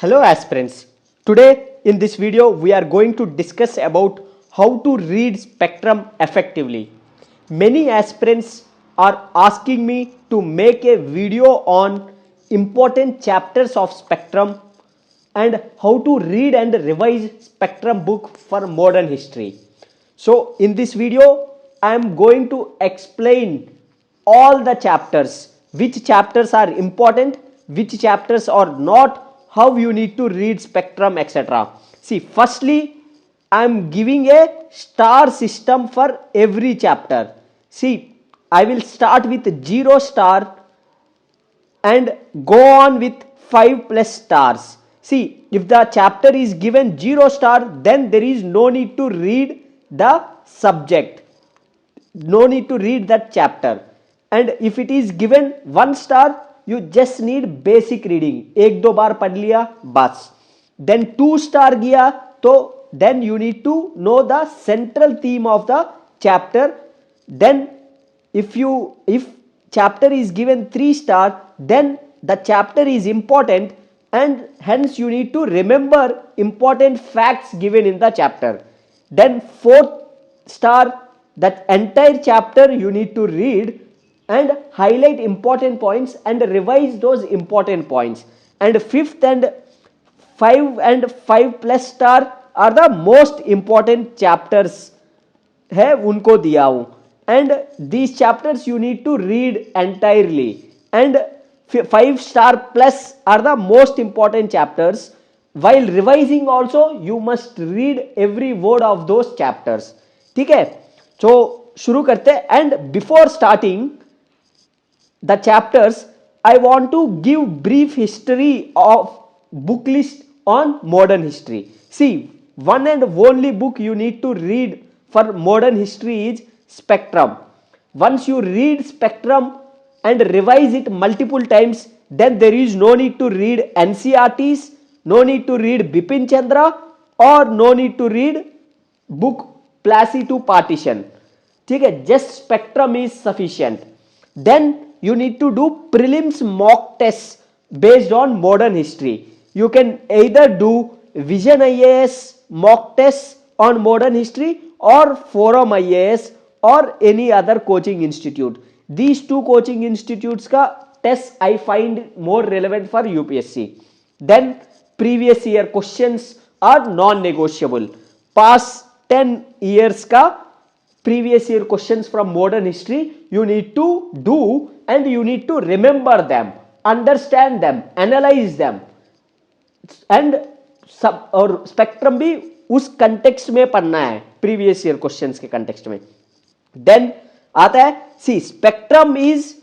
Hello aspirants. Today in this video we are going to discuss about how to read spectrum effectively. Many aspirants are asking me to make a video on important chapters of spectrum and how to read and revise spectrum book for modern history. So in this video I am going to explain all the chapters, which chapters are important, which chapters are not, how you need to read spectrum, etc. See, firstly I am giving a star system for every chapter. See, I will start with 0 star and go on with 5 plus stars. See, if the chapter is given 0 star, then there is no need to read the subject, no need to read that chapter. And if it is given 1 star, you just need basic reading, एक दो बार पढ़ लिया बस. Then 2 star गया तो then you need to know the central theme of the chapter. Then if chapter is given 3 star, then the chapter is important and hence you need to remember important facts given in the chapter. Then 4th star, that entire chapter you need to read and highlight important points and revise those important points. And 5th and 5 plus star are the most important chapters है उनको दिया हूं, and these chapters you need to read entirely, and 5 star plus are the most important chapters. While revising also you must read every word of those chapters. ठीक है, तो शुरू करते हैं. And before starting the chapters, I want to give brief history of book list on modern history. See, one and only book you need to read for modern history is Spectrum. Once you read Spectrum and revise it multiple times, then there is no need to read NCRTs, no need to read Bipin Chandra, or no need to read book Plassey to Partition. ठीक है, just Spectrum is sufficient. Then you need to do prelims mock tests based on modern history. You can either do Vision IAS mock tests on modern history or Forum IAS or any other coaching institute. These two coaching institutes ka tests I find more relevant for UPSC. Then previous year questions are non-negotiable. Past 10 years ka previous year questions from modern history you need to do and you need to remember them, understand them, analyze them, and सब और spectrum भी उस context में पढ़ना है, previous year questions के context में. Then आता है, see Spectrum is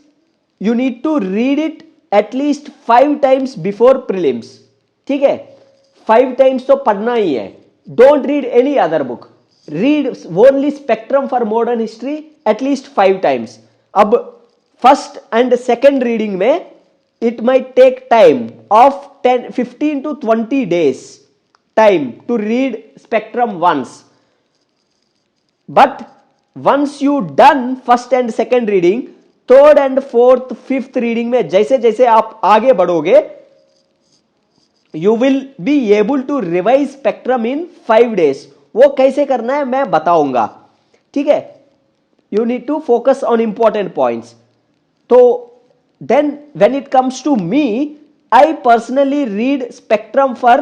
you need to read it at least 5 times before prelims. ठीक है, 5 टाइम्स तो पढ़ना ही है. Don't read any other book, read only Spectrum for modern history at least 5 times. अब फर्स्ट एंड सेकेंड रीडिंग में it might take time of 15 to 20 days time to read spectrum once, but once you done first and second reading, third and fourth fifth reading में जैसे जैसे आप आगे बढ़ोगे you will be able to revise spectrum in 5 days. वो कैसे करना है मैं बताऊंगा. ठीक है, you need to focus on important points. तो then when it comes to me, I personally read spectrum for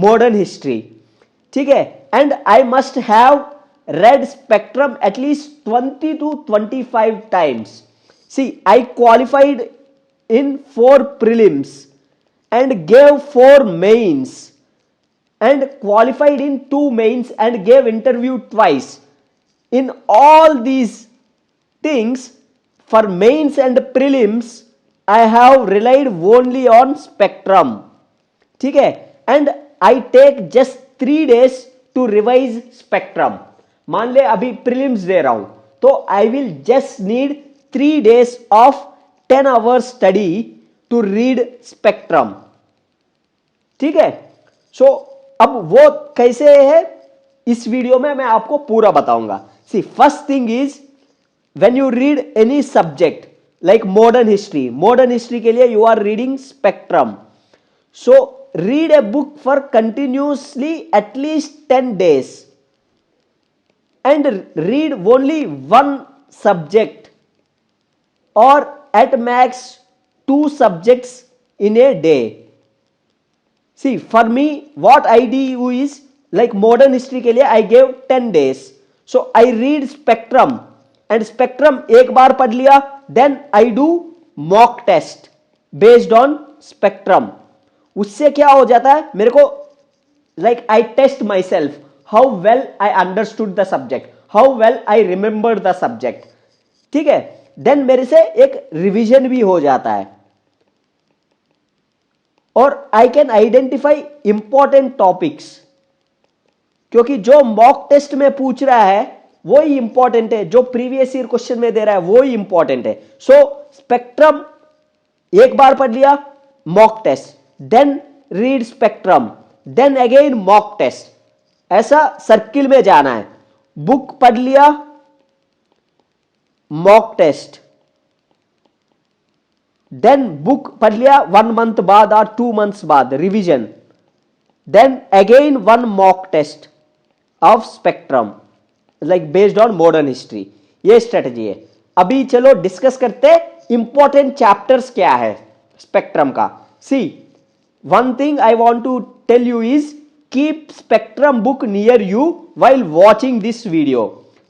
modern history. ठीक है, and I must have read spectrum at least 20 to 25 times. See, I qualified in 4 prelims and gave 4 mains and qualified in 2 mains and gave interview twice. In all these things, for mains and prelims I have relied only on spectrum. ठीक है, and I take just 3 days to revise spectrum. मान ले अभी prelims दे रहा हूं तो I will just need 3 days of 10 hours study to read spectrum. ठीक है, so अब वो कैसे है इस वीडियो में मैं आपको पूरा बताऊंगा. See, first thing is when you read any subject like modern history के लिए you are reading spectrum. So read a book for continuously at least 10 days and read only one subject or at max 2 subjects in a day. See, for me what I do is, like modern history के लिए I gave 10 days. So I read spectrum and spectrum एक बार पढ़ लिया, then I do mock test based on spectrum. उससे क्या हो जाता है मेरे को, like I test myself how well I understood the subject, how well I remembered the subject. ठीक है, then मेरे से एक रिवीजन भी हो जाता है और I can identify important topics, क्योंकि जो मॉक टेस्ट में पूछ रहा है वो ही इंपॉर्टेंट है, जो प्रीवियस ईयर क्वेश्चन में दे रहा है वो ही इंपॉर्टेंट है. सो स्पेक्ट्रम एक बार पढ़ लिया, mock test, then read Spectrum, then again mock test, ऐसा सर्किल में जाना है. बुक पढ़ लिया, मॉक टेस्ट, देन बुक पढ़ लिया 1 मंथ बाद और 2 मंथ्स बाद revision, then again 1 mock test of Spectrum, like based on modern history. ये स्ट्रेटजी है. अभी चलो डिस्कस करते इंपॉर्टेंट चैप्टर्स क्या है स्पेक्ट्रम का. See, one thing I want to tell you is keep spectrum book near you while watching this video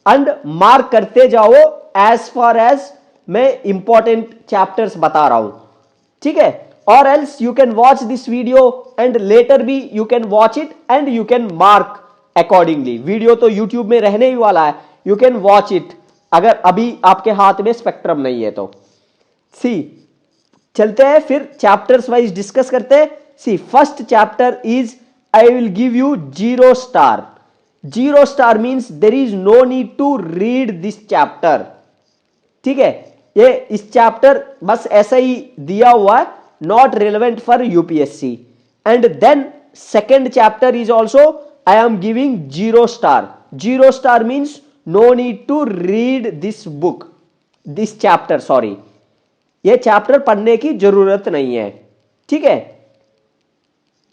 and mark करते जाओ एज फार एज मैं इंपॉर्टेंट चैप्टर्स बता रहा हूं. ठीक है, और else you can watch this video and later भी you can watch it and you can mark accordingly. Video तो यूट्यूब में रहने ही वाला है, यू कैन वॉच इट अगर अभी आपके हाथ में स्पेक्ट्रम नहीं है तो. सी, चलते हैं फिर चैप्टर्स वाइज डिस्कस करते हैं. See, first chapter is I will give you 0 star. 0 star means there is no need to read this chapter. ठीक है, ये इस चैप्टर बस ऐसा ही दिया हुआ है, not relevant for UPSC. And then second chapter is also I am giving 0 star. 0 star means no need to read this book, this chapter, sorry, ये चैप्टर पढ़ने की जरूरत नहीं है. ठीक है,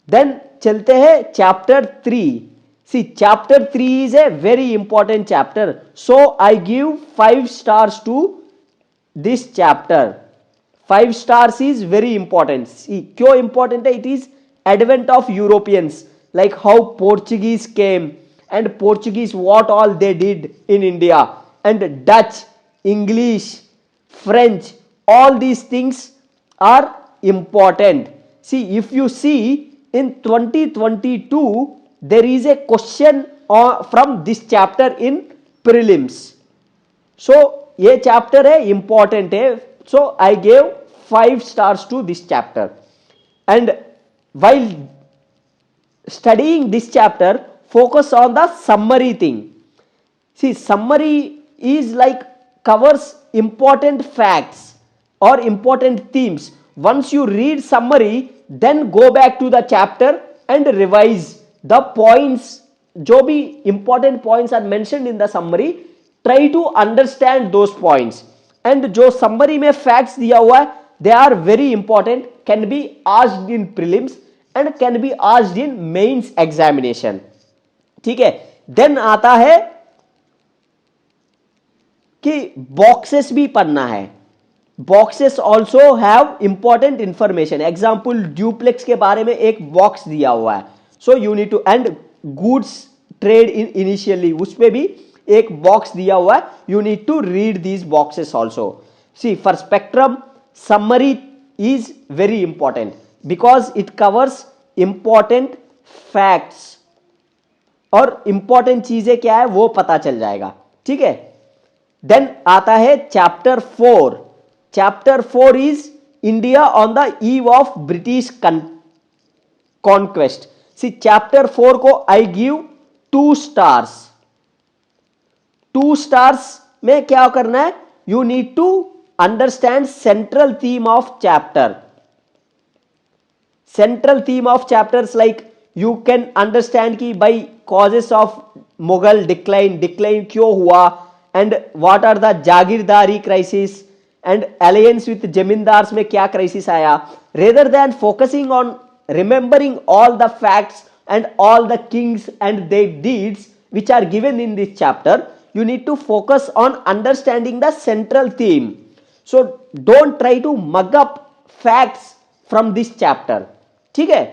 देन चलते हैं chapter 3. See, chapter 3 is a very important chapter, so I give 5 stars to this chapter. 5 stars is very important. See, क्यों important है? It is advent of Europeans, like how Portuguese came and Portuguese what all they did in India, and Dutch, English, French, all these things are important. See, if you see in 2022 there is a question from this chapter in prelims. So ये chapter है, important है, so I gave 5 stars to this chapter. And while studying this chapter focus on the summary thing. See, summary is like covers important facts or important themes. Once you read summary, then go back to the chapter and revise the points. जो भी important points are mentioned in the summary, try to understand those points. And जो summary में facts दिया हुआ है, they are very important, can be asked in prelims and can be asked in mains examination. ठीक है, then आता है कि boxes भी पढ़ना है. Boxes also have important information. Example, duplex के बारे में एक box दिया हुआ है, so you need to, and goods trade in initially, उसमें भी एक बॉक्स दिया हुआ है, you need to read these boxes also. See, for Spectrum summary is very important because it covers important facts, और इंपॉर्टेंट चीजें क्या है वो पता चल जाएगा. ठीक है, देन आता है chapter 4. Chapter 4 is India on the eve of British conquest. See, chapter 4 को आई गिव 2 स्टार्स. 2 स्टार्स में क्या करना है? You need to understand central theme of chapter. Central theme of chapters like you can understand की by causes of Mughal decline, decline क्यों हुआ, and what are the jagirdari crisis, and alliance with zamindars में क्या crisis आया. Rather than focusing on remembering all the facts and all the kings and their deeds which are given in this chapter, you need to focus on understanding the central theme. So don't try to mug up facts from this chapter. ठीक है,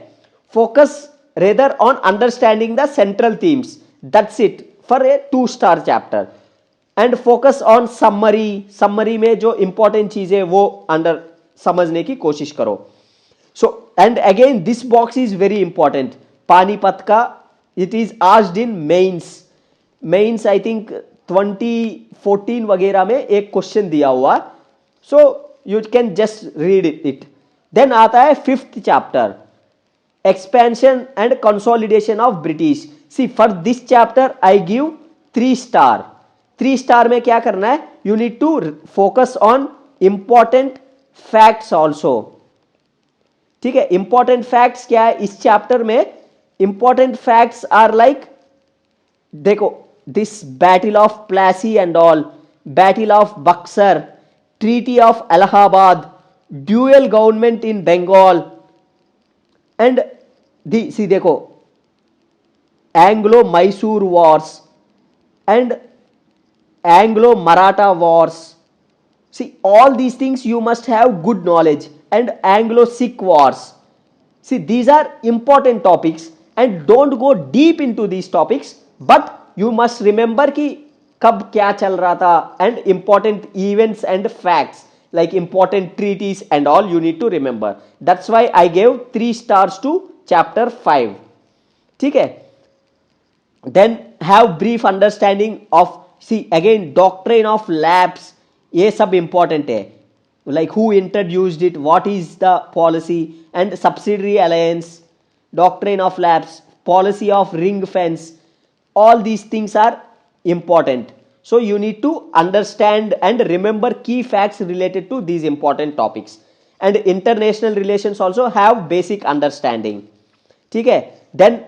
focus rather on understanding the central themes. That's it for a 2-star chapter. And focus on summary में जो important चीज है वो under समझने की कोशिश करो. So and again this box is very important. Panipat का it is asked in mains I think 2014 वगैरह में एक क्वेश्चन दिया हुआ. So you can just read it. Then आता है 5th chapter, expansion and consolidation of British. See for this chapter I give 3 star. 3 star में क्या करना है, you need to focus on important facts also. ठीक है, इंपॉर्टेंट फैक्ट्स क्या है इस चैप्टर में? इंपॉर्टेंट फैक्ट्स आर लाइक, देखो, this battle of Plassey and all, battle of Buxar, treaty of Allahabad, dual government in Bengal and see देखो, Anglo Mysore wars and Anglo-Maratha wars. See, all these things you must have good knowledge. And Anglo-Sikh wars. See, these are important topics and don't go deep into these topics, but you must remember कि कब क्या चल रहा था and important events and facts like important treaties and all you need to remember. That's why I gave 3 stars to chapter 5. ठीक है. Then have brief understanding of, see again, doctrine of lapse. ये सब important है, like who introduced it, what is the policy, and subsidiary alliance, doctrine of lapse, policy of ring fence. All these things are important. So you need to understand and remember key facts related to these important topics. And international relations also have basic understanding. ठीक है. Then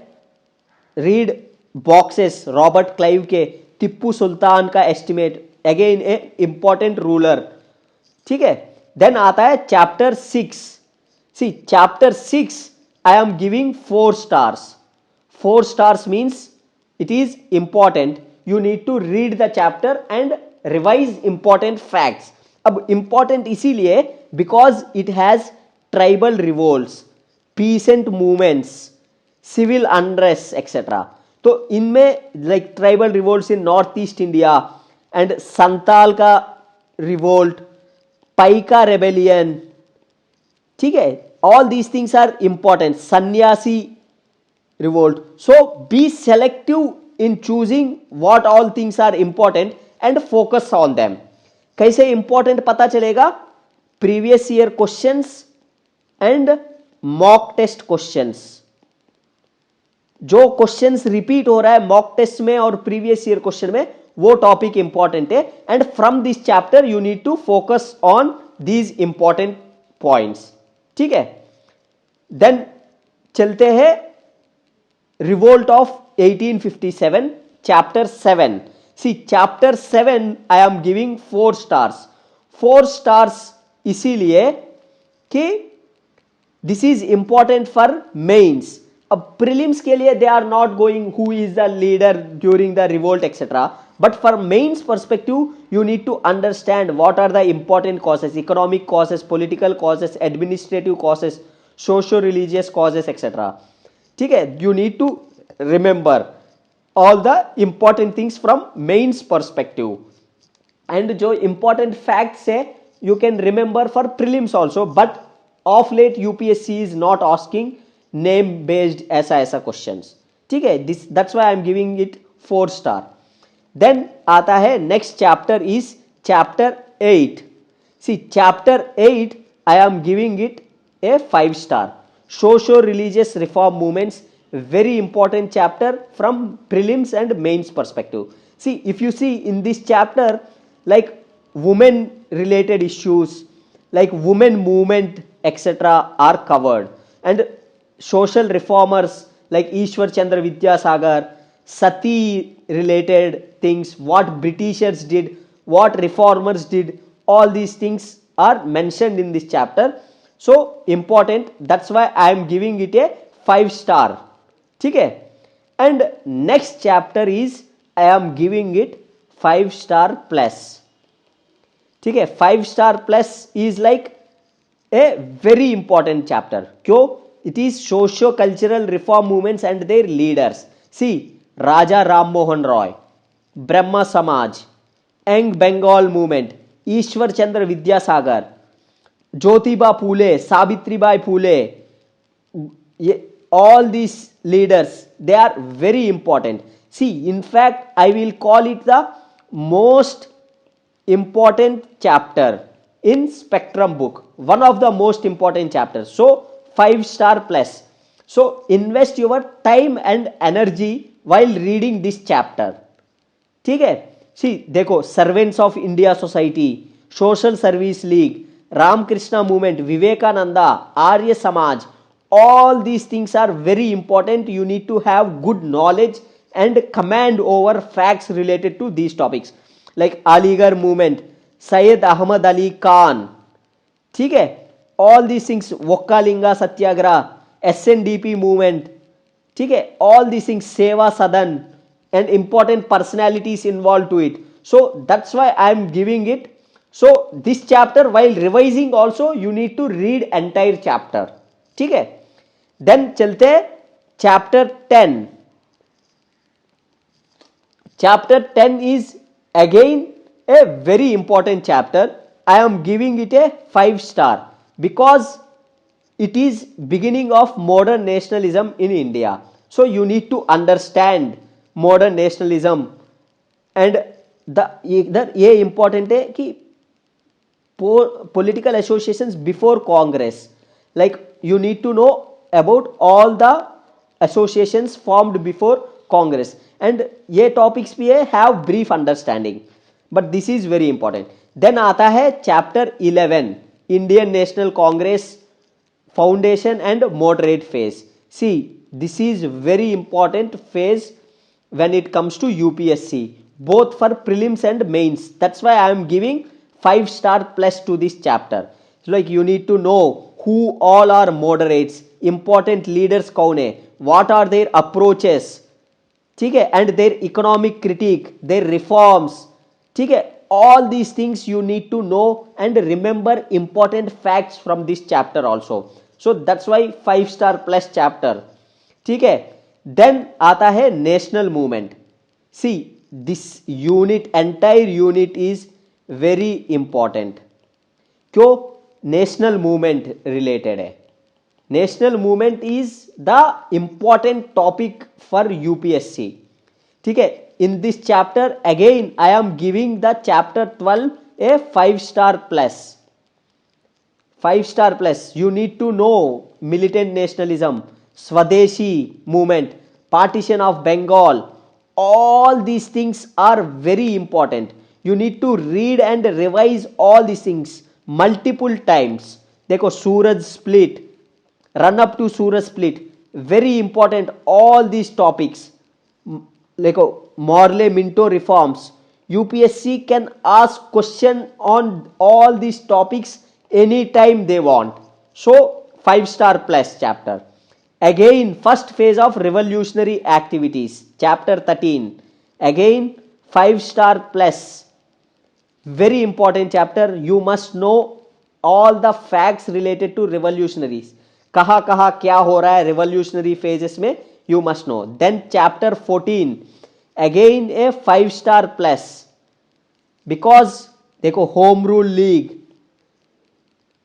read boxes, Robert Clive के टिप्पू सुल्तान का estimate, again a important ruler. ठीक है. Then आता है chapter 6. See chapter 6 I am giving 4 stars. 4 stars means it is important. You need to read the chapter and revise important facts. अब important इसीलिए because it has tribal revolts, peasant movements, civil unrest etcetera. तो इनमें like tribal revolts in North East India and Santal का revolt, Paika rebellion. ठीक है, all these things are important. Sannyasi revolt. So be selective in choosing what all things are important and focus on them. कैसे important पता चलेगा? Previous year questions and mock test questions. जो questions repeat हो रहा है mock test में और previous year question में, वो टॉपिक इंपॉर्टेंट है. And from this chapter you need to focus on these important points. ठीक है. देन चलते हैं revolt of 1857, chapter 7. See chapter 7 I am giving 4 stars. 4 stars इसीलिए कि this is important for mains. अब प्रीलिम्स के लिए they are not going who is the leader during the revolt etcetera, but for mains perspective you need to understand what are the important causes, economic causes, political causes, administrative causes, socio religious causes etcetera. ठीक है, you need to remember all the important things from mains perspective. And जो important facts है you can remember for prelims also, but of late UPSC is not asking name based ऐसा questions. ठीक है, this that's why I am giving it 4 star. देन आता है next chapter is chapter 8. C chapter 8 I am giving it a 5 star. Socio religious reform movements, very important chapter from prelims and mains perspective. See, if you see in this chapter, like women related issues like women movement etc are covered, and social reformers like Ishwar Chandra Vidyasagar, sati related things, what Britishers did, what reformers did, all these things are mentioned in this chapter. So important, that's why I am giving it a 5 star. ठीक है. And next chapter is I am giving it 5 star plus. ठीक है. 5 star plus is like a very important chapter. क्यों? It is socio cultural reform movements and their leaders. See, Raja Ram Mohan Roy, Brahmo Samaj, young Bengal movement, Ishwar Chandra Vidyasagar, Jyotiba Phule, Savitribai Phule, all these leaders, they are very important. See, in fact, I will call it the most important chapter in Spectrum book, one of the most important chapters. So 5 star plus. So invest your time and energy while reading this chapter. ठीक है. See देखो, servants of India society, social service league, Ramakrishna movement, Vivekananda, Arya Samaj, all these things are very important. You need to have good knowledge and command over facts related to these topics, like Aligarh movement, Syed Ahmad Ali Khan. ठीक है. all these things, Vokkalinga Satyagraha, SNDP movement. ठीक है. all these things, Seva Sadan, and important personalities involved to it. So that's why I am giving it. So this chapter, while revising also, you need to read entire chapter. ठीक है. Then चलते chapter 10. Chapter 10 is again a very important chapter. I am giving it a 5 star because it is beginning of modern nationalism in India. So you need to understand modern nationalism. And इधर ये important है कि political associations before Congress, like you need to know about all the associations formed before Congress, and ये topics भी है, have brief understanding, but this is very important. Then आता है chapter 11, Indian National Congress foundation and moderate phase. See, this is very important phase when it comes to UPSC, both for prelims and mains. That's why I am giving 5 star plus to this chapter. So like you need to know who all are moderates, important leaders कौन है, what are their approaches, ठीक है, and their economic critique, their reforms, ठीक है. all these things you need to know and remember important facts from this chapter also. So that's why 5 star plus chapter. ठीक है. then आता है national movement. See, this unit, entire unit is very important. क्यों? national movement related है. national movement is the important topic for UPSC. ठीक है. in this chapter again I am giving the chapter 12 a 5 star plus. 5 star plus. You need to know militant nationalism, Swadeshi movement, partition of Bengal. All these things are very important. You need to read and revise all these things multiple times. देखो, सूरज split, run up to Suraj split, very important. all these topics, देखो, Morley Minto reforms. UPSC can ask question on all these topics anytime they want. So 5 star plus chapter. Again, first phase of revolutionary activities, chapter 13. Again 5 star plus. Very important chapter. You must know all the facts related to revolutionaries. कहाँ कहाँ क्या हो रहा है revolutionary phases में, you must know. Then chapter 14. Again a 5 star plus, because देखो, home rule league,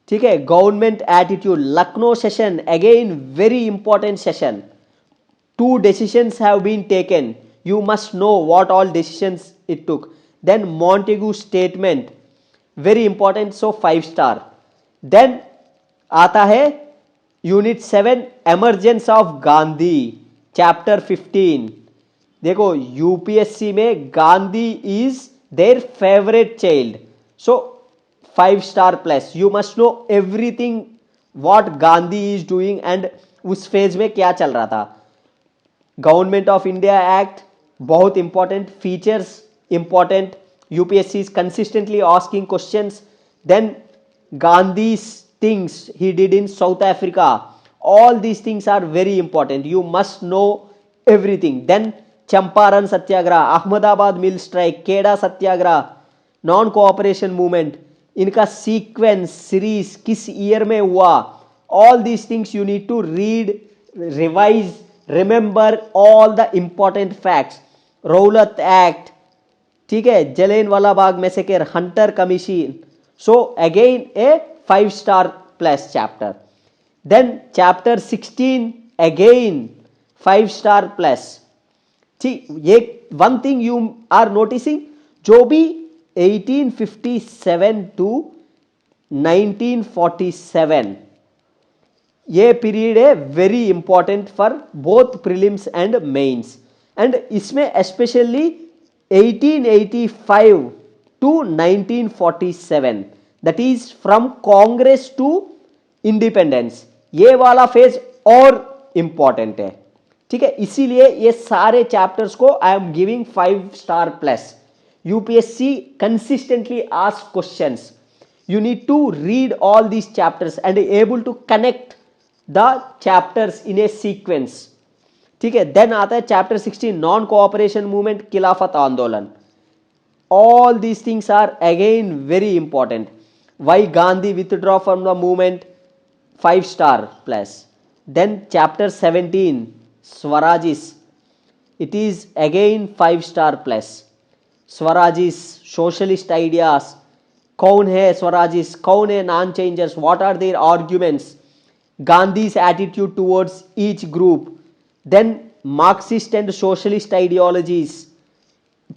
ठीक है, government attitude, Lucknow session, again very important session. 2 decisions have been taken. You must know what all decisions it took. Then Montagu statement, very important. So 5 star. Then आता है unit 7, emergence of Gandhi, chapter 15. देखो, UPSC में Gandhi is their favourite child. So 5 star plus. You must know everything what Gandhi is doing and उस phase में क्या चल रहा था. गवर्नमेंट ऑफ इंडिया एक्ट, बहुत important. Features important. UPSC is consistently asking questions. Then Gandhi things he did in South Africa. All these things are very important. You must know everything. Then Champaran Satyagraha, Ahmedabad Mill Strike, Keda Satyagraha, non cooperation movement, इनका sequence series किस year में हुआ, all these things you need to read, revise, remember all the important facts. Rowlatt act, ठीक है, Jallianwala Bagh massacre, Hunter commission. So again a 5 star plus chapter. Then chapter 16 again 5 star plus. ठीक, ये one thing you are noticing, जो भी 1857 to 1947 ये period है very important for both prelims and mains. And इसमें specially 1885 to 1947, that is from Congress to independence, ये वाला phase और इंपॉर्टेंट है. ठीक है, इसीलिए ये सारे चैप्टर्स को आई am giving 5 star plus. UPSC consistently asks questions. You need to read all these chapters and able to connect the chapters in a sequence. ठीक है, देन आता है chapter 16 non cooperation movement, Khilafat आंदोलन. All these things are again very important. Why Gandhi withdraw from the movement, 5 star plus. Then chapter 17 Swarajists, it is again 5 star plus. Swarajists, socialist ideas, कौन है स्वराजिस, कौन है non changers, what are their arguments, Gandhi's attitude towards each group. Then Marxist and socialist ideologies,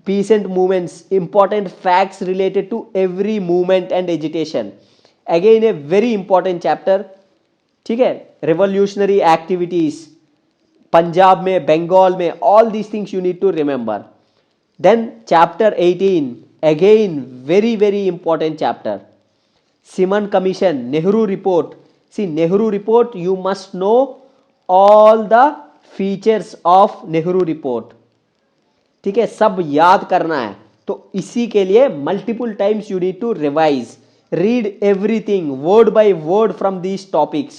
peasant movements, important facts related to every movement and agitation. Again a very important chapter. ठीक है, revolutionary activities Punjab में, बंगाल में, all these things you need to remember. Then chapter 18 again very important chapter. Simon Commission, Nehru Report. See, Nehru Report, you must know all the features of Nehru Report. ठीक है, सब याद करना है. तो इसी के लिए multiple times you need to revise, read everything word by word from these topics,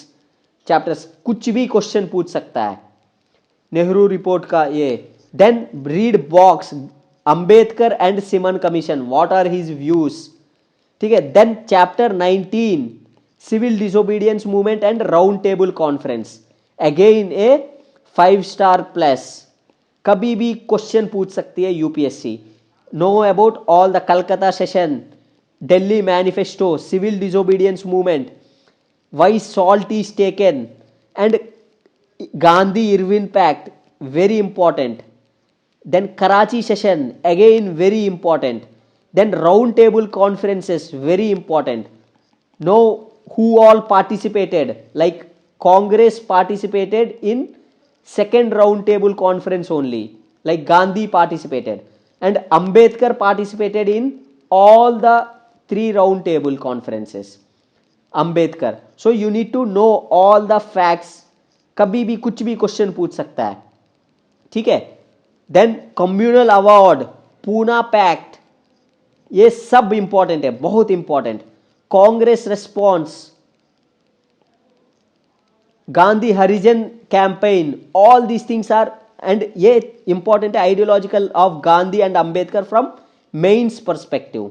chapters. कुछ भी क्वेश्चन पूछ सकता है नेहरू रिपोर्ट का ये. Then read box, Ambedkar and Simon commission, what are his views. ठीक है, then chapter 19 civil disobedience movement and round table conference, again a 5 star plus. कभी भी क्वेश्चन पूछ सकती है UPSC. Know about all the Calcutta session, Delhi manifesto, civil disobedience movement, why salt is taken, and Gandhi Irwin pact, very important. Then Karachi session, again very important. Then round table conferences, very important. Know who all participated, like Congress participated in second round table conference only, like Gandhi participated, and Ambedkar participated in all the 3 round table conferences. Ambedkar. So you need to know all the facts. कभी भी कुछ भी question पूछ सकता है. ठीक है, then communal award, Poona pact, ये सब इंपॉर्टेंट है, बहुत important. Congress response, Gandhi Harijan campaign, all these things are, and ये इंपॉर्टेंट है ideological of Gandhi and Ambedkar from mains perspective.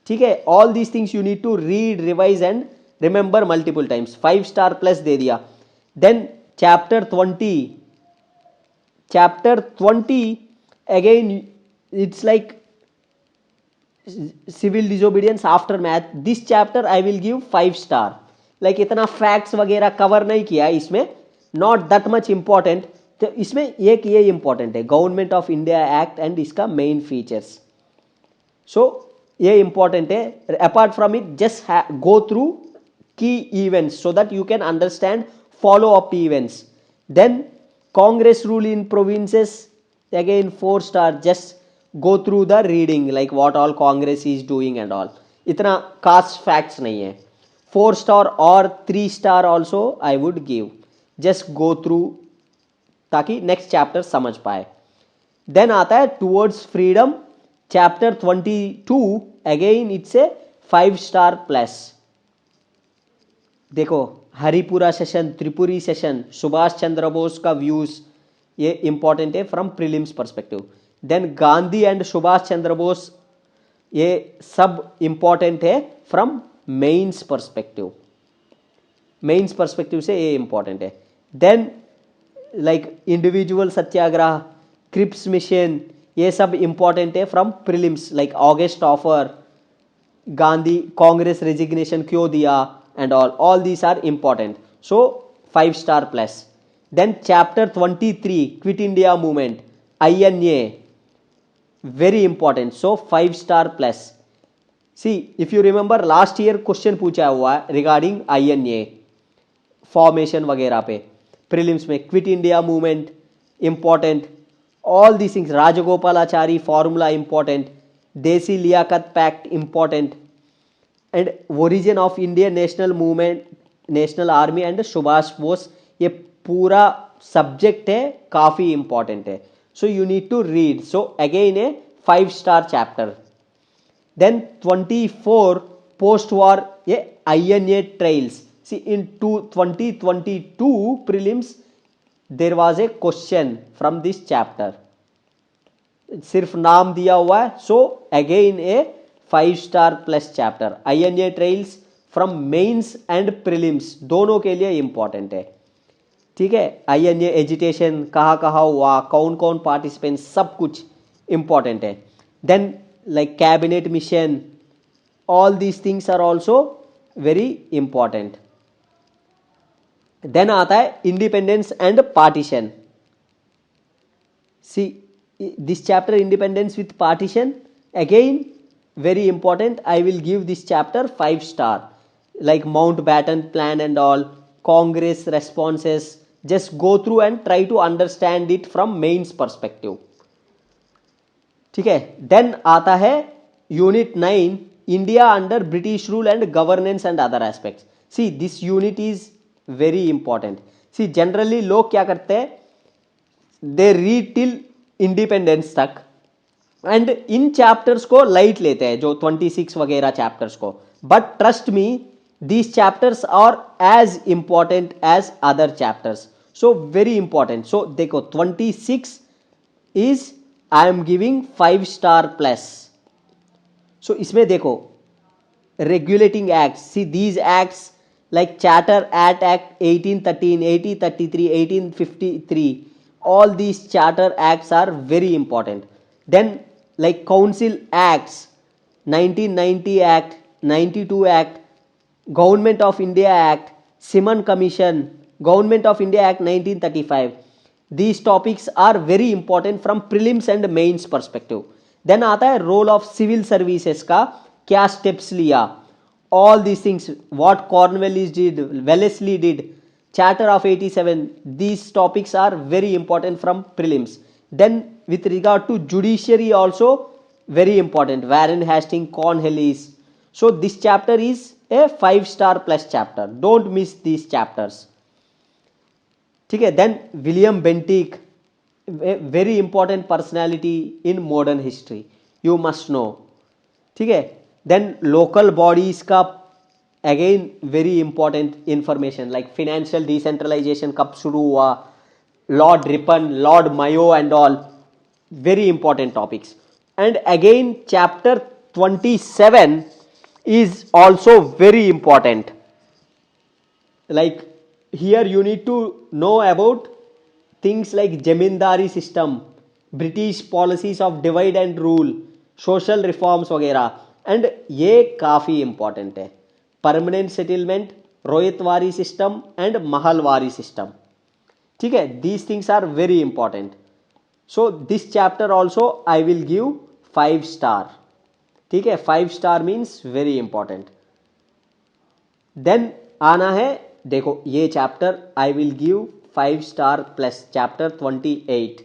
ठीक है, all these things you need to read, revise and remember multiple times. 5 star plus दे दिया. Then chapter 20 again it's like civil disobedience after math. This chapter I will give 5 star. like इतना facts वगैरह cover नहीं किया इसमें, not that much important. तो इसमें एक ये important है, government of India act and इसका मेन फीचर्स. सो ये important है. Apart from it just go through की events so that you can understand follow up events. Then Congress rule in provinces, again 4 star, just go through the reading like what all Congress is doing and all. इतना खास facts नहीं है. 4 star और 3 star also I would give. Just go through ताकि next chapter समझ पाए. Then आता है towards freedom, chapter 22, again it's a 5 star plus. देखो हरिपुरा सेशन, त्रिपुरी सेशन, सुभाष चंद्र बोस का व्यूज, ये इंपॉर्टेंट है from prelims perspective. Then Gandhi and Subhas Chandra Bose, ये सब इंपॉर्टेंट है from mains perspective, mains perspective से ये इंपॉर्टेंट है। Then like individual Satyagraha, Cripps mission, ये सब इंपॉर्टेंट है from prelims, like August offer, Gandhi Congress resignation क्यों दिया and all these are important, so 5 star plus. Then chapter 23 quit India movement, INA, very important, so 5 star plus. See, if you remember last year question पूछा हुआ है regarding INA formation वगैरह पे prelims में, quit India movement important, all these things, Rajagopalachari formula important, Desai Liaquat pact important, and origin of Indian national movement, national army and Subhas Bose, ये पूरा subject है, काफ़ी इंपॉर्टेंट है, so you need to read, so again a 5 star chapter. Then 24 post war, ये INA trails. See, in 2022 prelims there was a question from this chapter, सिर्फ नाम दिया हुआ है, so again a 5 star plus chapter. INA trails from mains and prelims दोनों के लिए important है, ठीक है। INA एजिटेशन कहाँ कहाँ हुआ, कौन कौन पार्टिसिपेंट, सब कुछ इंपॉर्टेंट है। Then like cabinet mission, all these things are also very important. Then आता है independence and partition. See this chapter independence with partition, again very important, I will give this chapter 5 star, like Mountbatten plan and all, Congress responses, just go through and try to understand it from mains perspective, ठीक है। Then आता है unit 9 India under British rule and governance and other aspects. See this unit is very important. See generally लोग क्या करते हैं, they read till independence तक and इन चैप्टर्स को लाइट लेते हैं, जो 26 वगैरह चैप्टर्स को, but trust me these chapters are as important as other chapters, so very important. So देखो 26 is I am giving 5 star plus. So इसमें देखो regulating act, see these acts like Charter Act 1813, 1833, 1853, all these charter acts are very important. Then like council acts, 1990 act, 92 act, government of India act, Simon commission, government of India act 1935, these topics are very important from prelims and mains perspective. Then आता है role of civil services का, क्या steps लिया, all these things, what Cornwallis did, Wellesley did, Charter of 87, these topics are very important from prelims. Then with regard to judiciary also very important, Warren Hastings, Cornwallis. So this chapter is a 5 star plus chapter, don't miss these chapters, ठीक है। Then William Bentinck, a very important personality in modern history, you must know, ठीक है। Then local bodies का again very important information, like financial decentralization कब शुरू हुआ, Lord Ripon, Lord Mayo and all, very important topics. And again chapter 27 is also very important, like here you need to know about things like zamindari system, British policies of divide and rule, social reforms वगैरह, and ये काफ़ी important है, permanent settlement, ryotwari system and mahalwari system, ठीक है। These things are very important, so this chapter also I will give 5 star, ठीक है। 5 star means very important. Then आना है, देखो ये chapter I will give 5 star plus, chapter 28,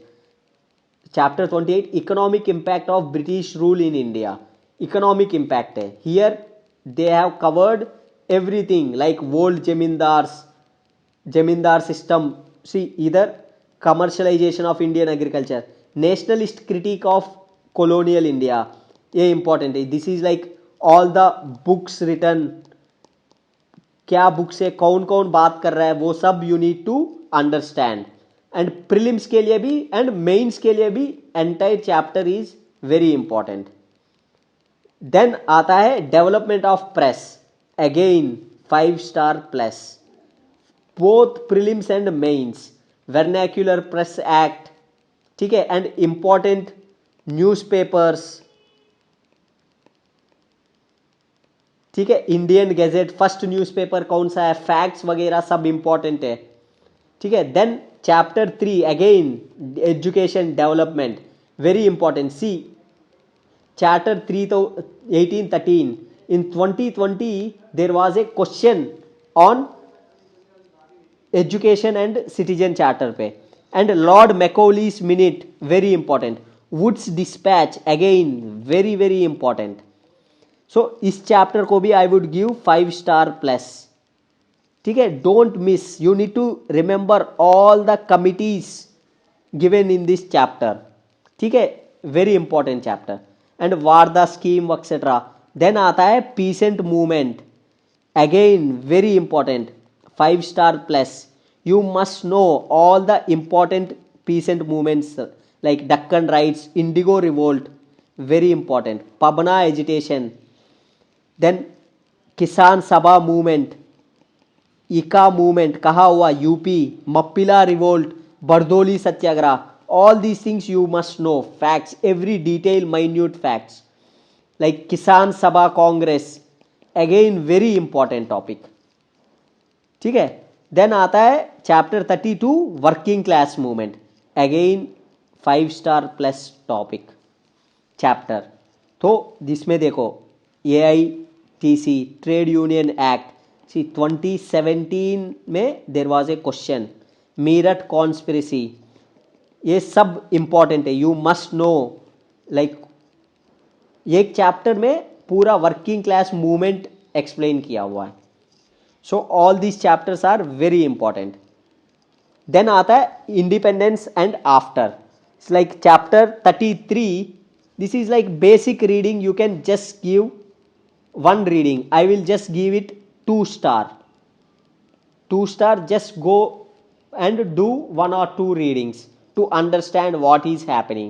chapter 28 economic impact of British rule in India, economic impact है। Here they have covered everything, like old zamindar system, see इधर commercialization of Indian agriculture, nationalist critique of colonial India, ये important है। This is like all the books written क्या book से कौन कौन बात कर रहा है, वो सब you need to understand. And prelims के लिए भी एंड मेंस के लिए भी entire chapter is very important. Then आता है development of press, again 5 star plus. Both prelims and mains, vernacular press act, ठीक है, एंड इंपॉर्टेंट न्यूज़पेपर्स, ठीक है, इंडियन गैजेट, फर्स्ट न्यूज़पेपर कौन सा है, फैक्ट्स वगैरह सब इंपॉर्टेंट है, ठीक है. Then chapter 3 again education development, very important. See chapter 3 तो 1813 in 2020 there was a question on education and citizen charter पे. and Lord Macaulay's minute, very important. Wood's dispatch, again very very important. so इस chapter को भी I would give 5 star plus, ठीक है. Don't miss, you need to remember all the committees given in this chapter, ठीक है, very important chapter. And Wardha scheme etcetera. Then आता है peasant movement, again very important, 5 star plus. You must know all the important peasant movements like Deccan riots, indigo revolt, very important, Pabna agitation. Then Kisan Sabha movement, इका movement कहाँ हुआ, UP, Mappila revolt, Bardoli Satyagraha. All these things you must know, facts, every detail, minute facts. Like Kisan Sabha Congress, again very important topic, ठीक है. Then आता है chapter 32 working class movement, again 5 star plus topic chapter. तो जिसमें देखो AITC trade union act, see 2017 में there was a question, Meerut conspiracy, ये सब इंपॉर्टेंट है, यू मस्ट नो. लाइक एक चैप्टर में पूरा वर्किंग क्लास मूवमेंट एक्सप्लेन किया हुआ है. So all these chapters are very important. Then आता है independence and after, it's like chapter 33. This is like basic reading, you can just give one reading. I will just give it 2 star. 2 star, just go and do 1 or 2 readings to understand what is happening.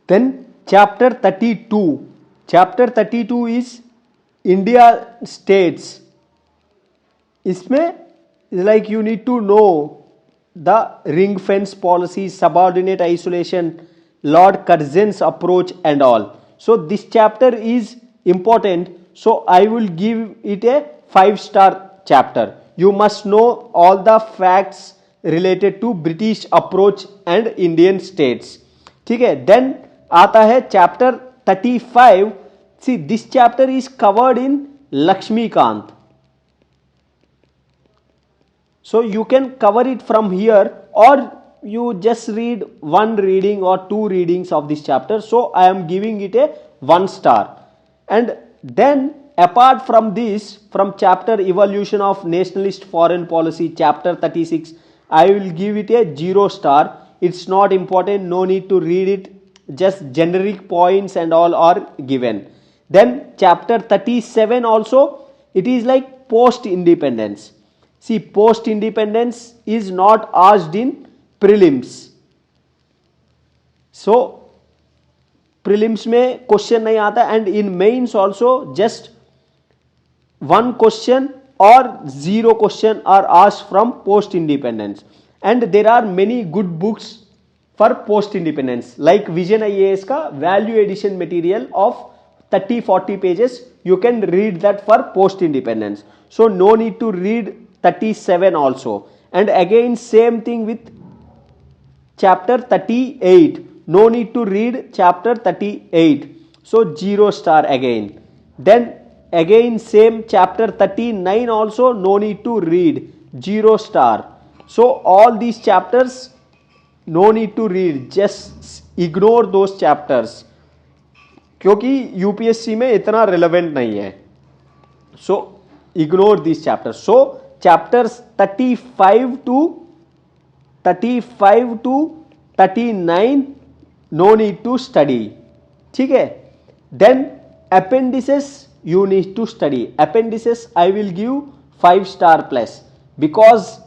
Then chapter 32. Chapter 32 is India states. इसमें like you need to know the ring fence policy, subordinate isolation, Lord Curzon's approach and all. So this chapter is important, so I will give it a 5 star chapter. You must know all the facts related to British approach and Indian states, ठीक है. then आता है chapter 35. see this chapter is covered in Lakshmikant, so you can cover it from here or you just read 1 reading or 2 readings of this chapter. so I am giving it a 1 star. And then apart from this, from chapter evolution of nationalist foreign policy, chapter 36, I will give it a 0 star. It's not important, no need to read it, just generic points and all are given. Then chapter 37 also, it is like post independence. see post independence is not asked in prelims, so prelims में question नहीं आता. And in mains also just 1 question और 0 question are asked from post independence. And there are many good books for post independence like vision IAS का value edition material of 30-40 pages, you can read that for post independence. So no need to read 37 also. And again same thing with chapter 38, no need to read chapter 38, so 0 star again. Then again same chapter 39 also, no need to read, 0 star. so all these chapters no need to read, just ignore those chapters क्योंकि UPSC में इतना relevant नहीं है. so ignore these chapters. so chapters 35 to 39 no need to study, ठीक है. then appendices you need to study. Appendices I will give 5-star plus, because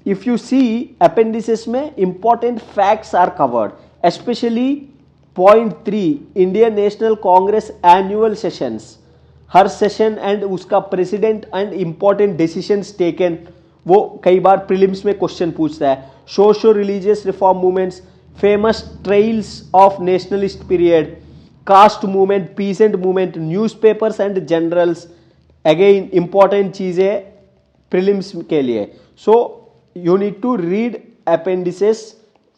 if you see appendices में important facts are covered, especially point 3 Indian National Congress annual sessions, हर session and उसका president and important decisions taken, वो कई बार prelims में question पूछता है. Socio religious reform movements, famous trials of nationalist period, caste movement, peasant movement, newspapers and journals, again important चीजें prelims के लिए. So you need to read appendices,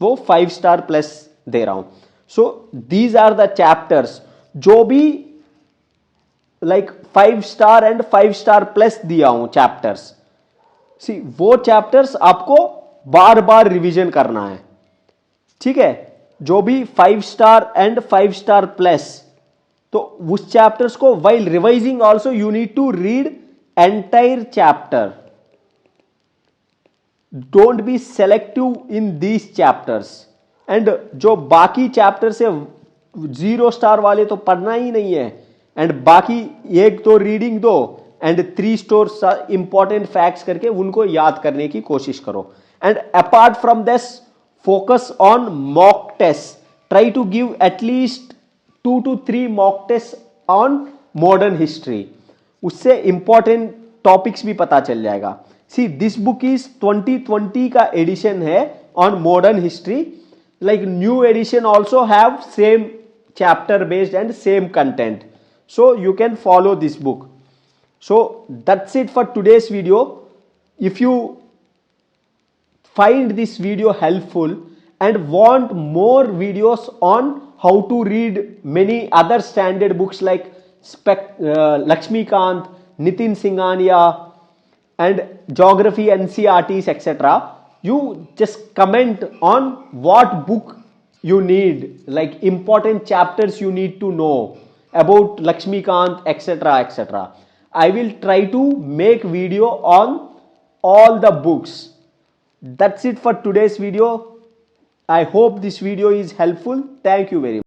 वो 5-star प्लस दे रहा हूं. So these are the chapters जो भी like 5-star and 5-star plus दिया हूं चैप्टर्स. सी वो चैप्टर्स आपको बार बार रिवीजन करना है, ठीक है. जो भी 5-star एंड 5-star प्लस, तो उस चैप्टर्स को while revising also you need to read entire chapter. Don't be selective in these chapters. And जो बाकी चैप्टर्स है 0 स्टार वाले तो पढ़ना ही नहीं है, एंड बाकी एक तो रीडिंग दो एंड 3 इंपॉर्टेंट फैक्ट्स करके उनको याद करने की कोशिश करो. And apart from this focus on mock test. Try to give at least 2 to 3 mock test on modern history. उससे इंपॉर्टेंट टॉपिक्स भी पता चल जाएगा. सी दिस बुक इज 2020 का एडिशन है on modern history. Like new edition also have same chapter based and same content, so you can follow this book. So that's it for today's video. If you find this video helpful and want more videos on how to read many other standard books like Lakshmikant, Nitin Singhania and geography, NCERTs, etc., you just comment on what book you need, like important chapters you need to know about Lakshmikant, etc., etc. I will try to make video on all the books. That's it for today's video. I hope this video is helpful. Thank you very much.